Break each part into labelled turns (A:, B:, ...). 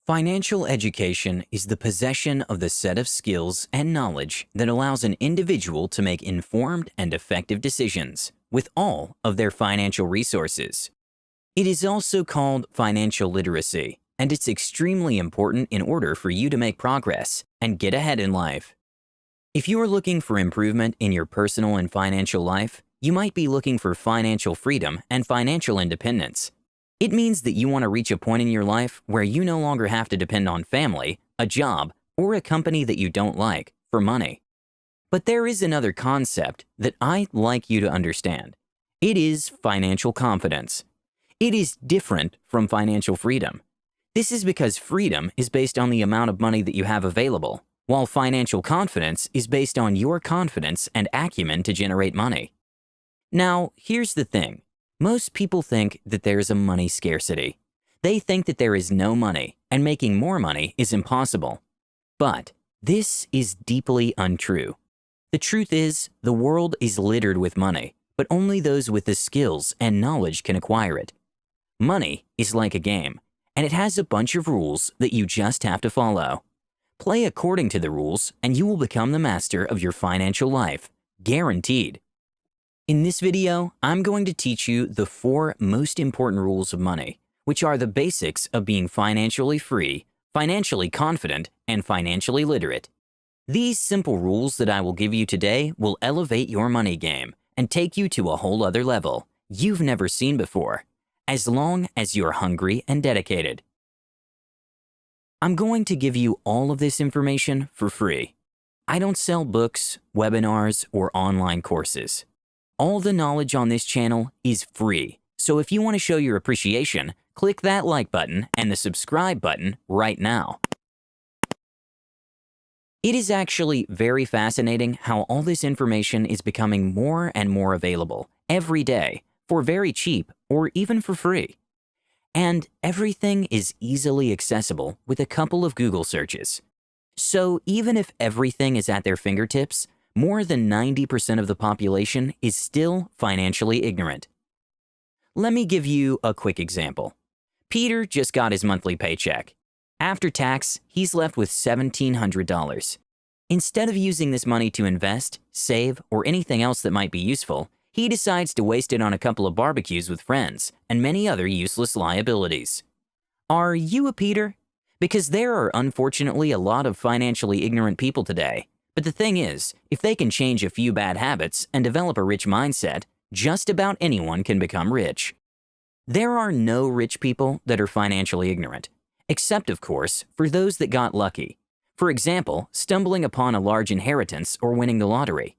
A: Financial education is the possession of the set of skills and knowledge that allows an individual to make informed and effective decisions with all of their financial resources. It is also called financial literacy, and it's extremely important in order for you to make progress and get ahead in life. If you are looking for improvement in your personal and financial life, you might be looking for financial freedom and financial independence. It means that you want to reach a point in your life where you no longer have to depend on family, a job, or a company that you don't like for money. But there is another concept that I'd like you to understand. It is financial confidence. It is different from financial freedom. This is because freedom is based on the amount of money that you have available, while financial confidence is based on your confidence and acumen to generate money. Now, here's the thing. Most people think that there is a money scarcity. They think that there is no money and making more money is impossible. But this is deeply untrue. The truth is, the world is littered with money, but only those with the skills and knowledge can acquire it. Money is like a game, and it has a bunch of rules that you just have to follow. Play according to the rules, and you will become the master of your financial life, guaranteed. In this video, I'm going to teach you the 4 most important rules of money, which are the basics of being financially free, financially confident, and financially literate. These simple rules that I will give you today will elevate your money game and take you to a whole other level you've never seen before, as long as you're hungry and dedicated. I'm going to give you all of this information for free. I don't sell books, webinars, or online courses. All the knowledge on this channel is free, so if you want to show your appreciation, click that like button and the subscribe button right now. It is actually very fascinating how all this information is becoming more and more available every day for very cheap or even for free. And everything is easily accessible with a couple of Google searches. So even if everything is at their fingertips, more than 90% of the population is still financially ignorant. Let me give you a quick example. Peter just got his monthly paycheck. After tax, he's left with $1,700. Instead of using this money to invest, save, or anything else that might be useful, he decides to waste it on a couple of barbecues with friends and many other useless liabilities. Are you a Peter? Because there are unfortunately a lot of financially ignorant people today. But the thing is, if they can change a few bad habits and develop a rich mindset, just about anyone can become rich. There are no rich people that are financially ignorant, except of course for those that got lucky. For example, stumbling upon a large inheritance or winning the lottery.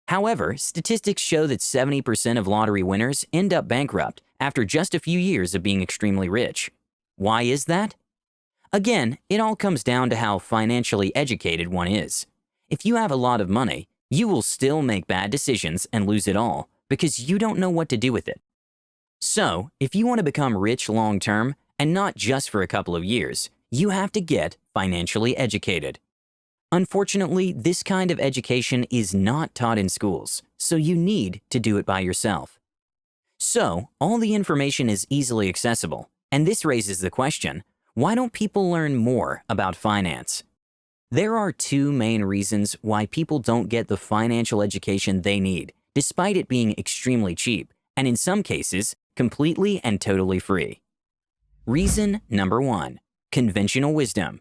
A: However, statistics show that 70% of lottery winners end up bankrupt after just a few years of being extremely rich. Why is that? Again, it all comes down to how financially educated one is. If you have a lot of money, you will still make bad decisions and lose it all because you don't know what to do with it. So, if you want to become rich long-term, and not just for a couple of years, you have to get financially educated. Unfortunately, this kind of education is not taught in schools, so you need to do it by yourself. So, all the information is easily accessible, and this raises the question, why don't people learn more about finance? There are 2 main reasons why people don't get the financial education they need, despite it being extremely cheap, and in some cases, completely and totally free. Reason number 1, conventional wisdom.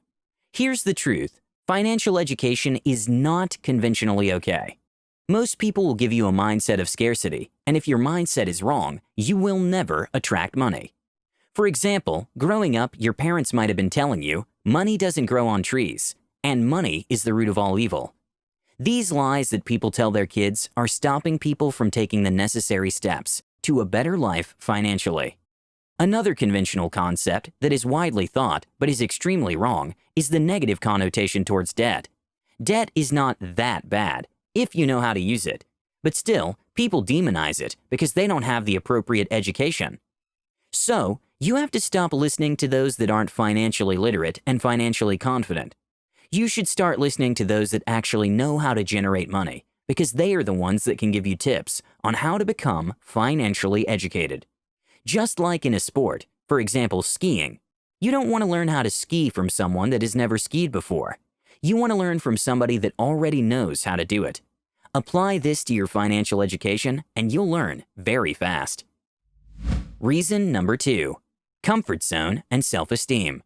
A: Here's the truth, financial education is not conventionally okay. Most people will give you a mindset of scarcity, and if your mindset is wrong, you will never attract money. For example, growing up, your parents might have been telling you, money doesn't grow on trees. And money is the root of all evil. These lies that people tell their kids are stopping people from taking the necessary steps to a better life financially. Another conventional concept that is widely thought but is extremely wrong is the negative connotation towards debt. Debt is not that bad if you know how to use it, but still, people demonize it because they don't have the appropriate education. So, you have to stop listening to those that aren't financially literate and financially confident. You should start listening to those that actually know how to generate money, because they are the ones that can give you tips on how to become financially educated. Just like in a sport, for example skiing, You don't want to learn how to ski from someone that has never skied before. You want to learn from somebody that already knows how to do it. Apply this to your financial education and you'll learn very fast. Reason number 2, comfort zone and self-esteem.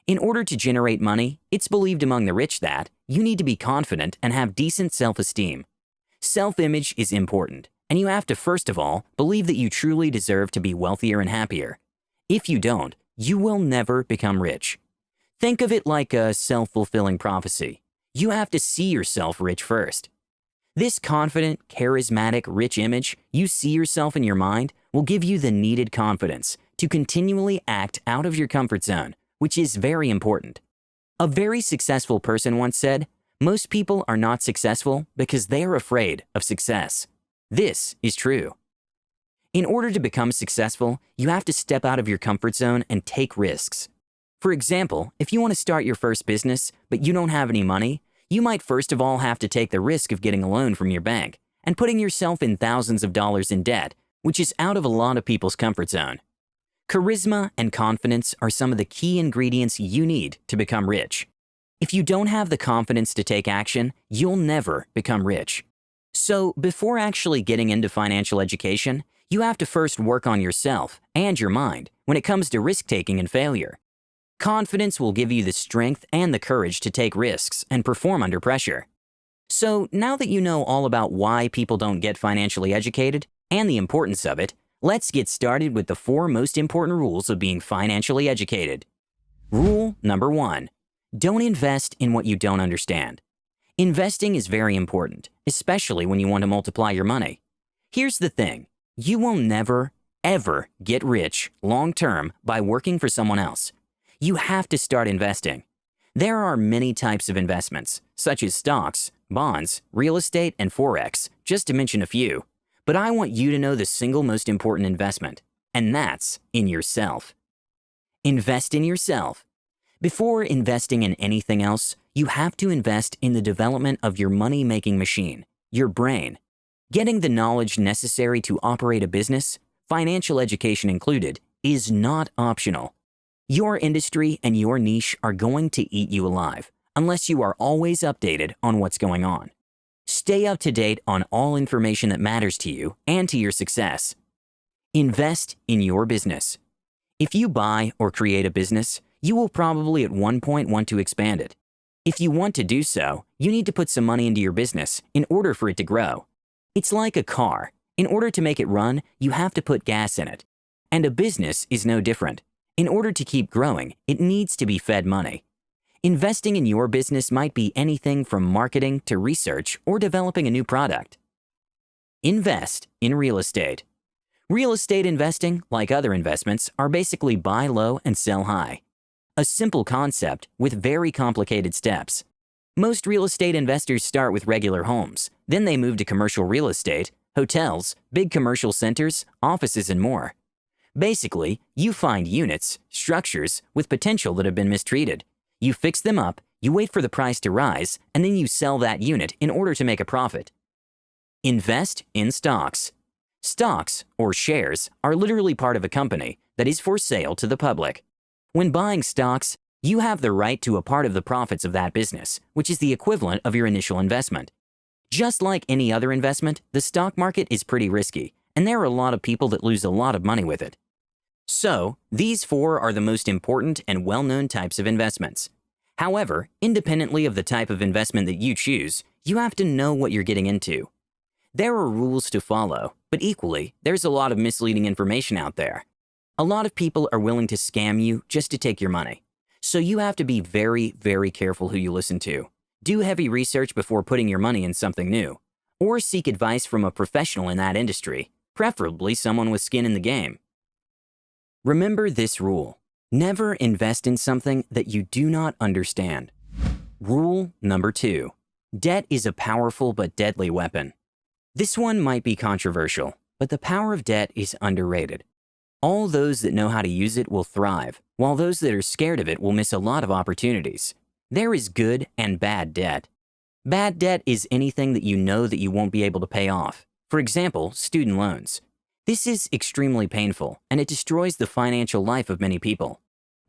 A: In order to generate money, it's believed among the rich that you need to be confident and have decent self-esteem. Self-image is important, and you have to first of all believe that you truly deserve to be wealthier and happier. If you don't, you will never become rich. Think of it like a self-fulfilling prophecy. You have to see yourself rich first. This confident, charismatic, rich image you see yourself in your mind will give you the needed confidence to continually act out of your comfort zone, which is very important. A very successful person once said, "Most people are not successful because they are afraid of success." This is true. In order to become successful, you have to step out of your comfort zone and take risks. For example, if you want to start your first business, but you don't have any money, you might first of all have to take the risk of getting a loan from your bank and putting yourself in thousands of dollars in debt, which is out of a lot of people's comfort zone. Charisma and confidence are some of the key ingredients you need to become rich. If you don't have the confidence to take action, you'll never become rich. So, before actually getting into financial education, you have to first work on yourself and your mind when it comes to risk-taking and failure. Confidence will give you the strength and the courage to take risks and perform under pressure. So, now that you know all about why people don't get financially educated and the importance of it, let's get started with the 4 most important rules of being financially educated. Rule number 1. Don't invest in what you don't understand. Investing is very important, especially when you want to multiply your money. Here's the thing. You will never, ever get rich long-term by working for someone else. You have to start investing. There are many types of investments, such as stocks, bonds, real estate, and Forex, just to mention a few. But I want you to know the single most important investment, and that's in yourself. Invest in yourself. Before investing in anything else, you have to invest in the development of your money-making machine, your brain. Getting the knowledge necessary to operate a business, financial education included, is not optional. Your industry and your niche are going to eat you alive unless you are always updated on what's going on. Stay up to date on all information that matters to you and to your success. Invest in your business. If you buy or create a business, you will probably at one point want to expand it. If you want to do so, you need to put some money into your business in order for it to grow. It's like a car. In order to make it run, you have to put gas in it. And a business is no different. In order to keep growing, it needs to be fed money. Investing in your business might be anything from marketing to research or developing a new product. Invest in real estate. Real estate investing, like other investments, are basically buy low and sell high. A simple concept with very complicated steps. Most real estate investors start with regular homes, then they move to commercial real estate, hotels, big commercial centers, offices, and more. Basically, you find units, structures with potential that have been mistreated. You fix them up, you wait for the price to rise, and then you sell that unit in order to make a profit. Invest in stocks. Stocks, or shares, are literally part of a company that is for sale to the public. When buying stocks, you have the right to a part of the profits of that business, which is the equivalent of your initial investment. Just like any other investment, the stock market is pretty risky, and there are a lot of people that lose a lot of money with it. So, these 4 are the most important and well-known types of investments. However, independently of the type of investment that you choose, you have to know what you're getting into. There are rules to follow, but equally, there's a lot of misleading information out there. A lot of people are willing to scam you just to take your money. So you have to be very, very careful who you listen to. Do heavy research before putting your money in something new, or seek advice from a professional in that industry, preferably someone with skin in the game. Remember this rule. Never invest in something that you do not understand. Rule number 2. Debt is a powerful but deadly weapon. This one might be controversial, but the power of debt is underrated. All those that know how to use it will thrive, while those that are scared of it will miss a lot of opportunities. There is good and bad debt. Bad debt is anything that you know that you won't be able to pay off. For example, student loans. This is extremely painful, and it destroys the financial life of many people.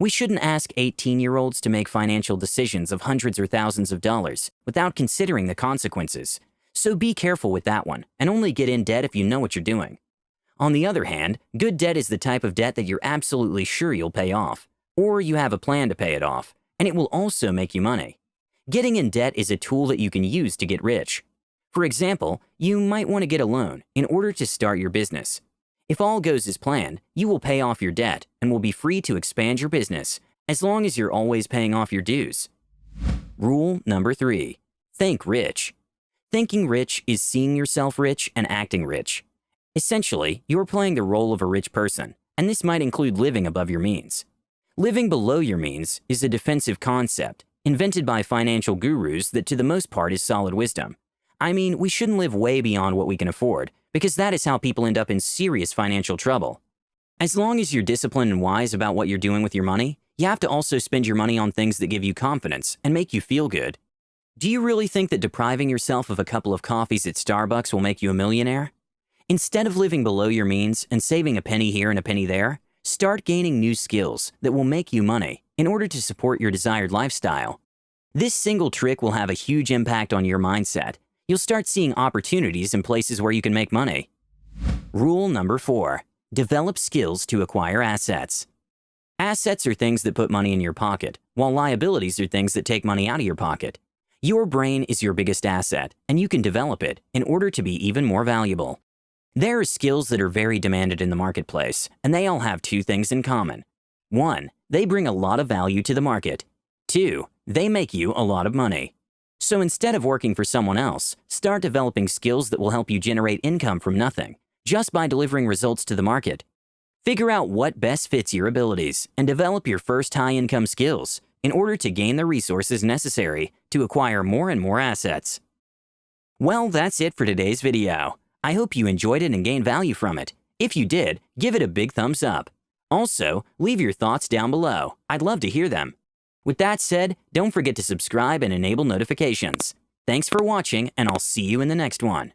A: We shouldn't ask 18-year-olds to make financial decisions of hundreds or thousands of dollars without considering the consequences. So be careful with that one, and only get in debt if you know what you're doing. On the other hand, good debt is the type of debt that you're absolutely sure you'll pay off, or you have a plan to pay it off, and it will also make you money. Getting in debt is a tool that you can use to get rich. For example, you might want to get a loan in order to start your business. If all goes as planned, you will pay off your debt and will be free to expand your business as long as you're always paying off your dues. Rule number 3. Think rich. Thinking rich is seeing yourself rich and acting rich. Essentially, you're playing the role of a rich person, and this might include living above your means. Living below your means is a defensive concept invented by financial gurus that to the most part is solid wisdom. I mean, we shouldn't live way beyond what we can afford, because that is how people end up in serious financial trouble. As long as you're disciplined and wise about what you're doing with your money, you have to also spend your money on things that give you confidence and make you feel good. Do you really think that depriving yourself of a couple of coffees at Starbucks will make you a millionaire? Instead of living below your means and saving a penny here and a penny there, start gaining new skills that will make you money in order to support your desired lifestyle. This single trick will have a huge impact on your mindset. You'll start seeing opportunities in places where you can make money. Rule number 4. Develop skills to acquire assets. Assets are things that put money in your pocket, while liabilities are things that take money out of your pocket. Your brain is your biggest asset, and you can develop it in order to be even more valuable. There are skills that are very demanded in the marketplace, and they all have 2 things in common. 1. They bring a lot of value to the market. 2. They make you a lot of money. So instead of working for someone else, start developing skills that will help you generate income from nothing, just by delivering results to the market. Figure out what best fits your abilities and develop your first high-income skills in order to gain the resources necessary to acquire more and more assets. Well, that's it for today's video. I hope you enjoyed it and gained value from it. If you did, give it a big thumbs up. Also, leave your thoughts down below. I'd love to hear them. With that said, don't forget to subscribe and enable notifications. Thanks for watching, and I'll see you in the next one.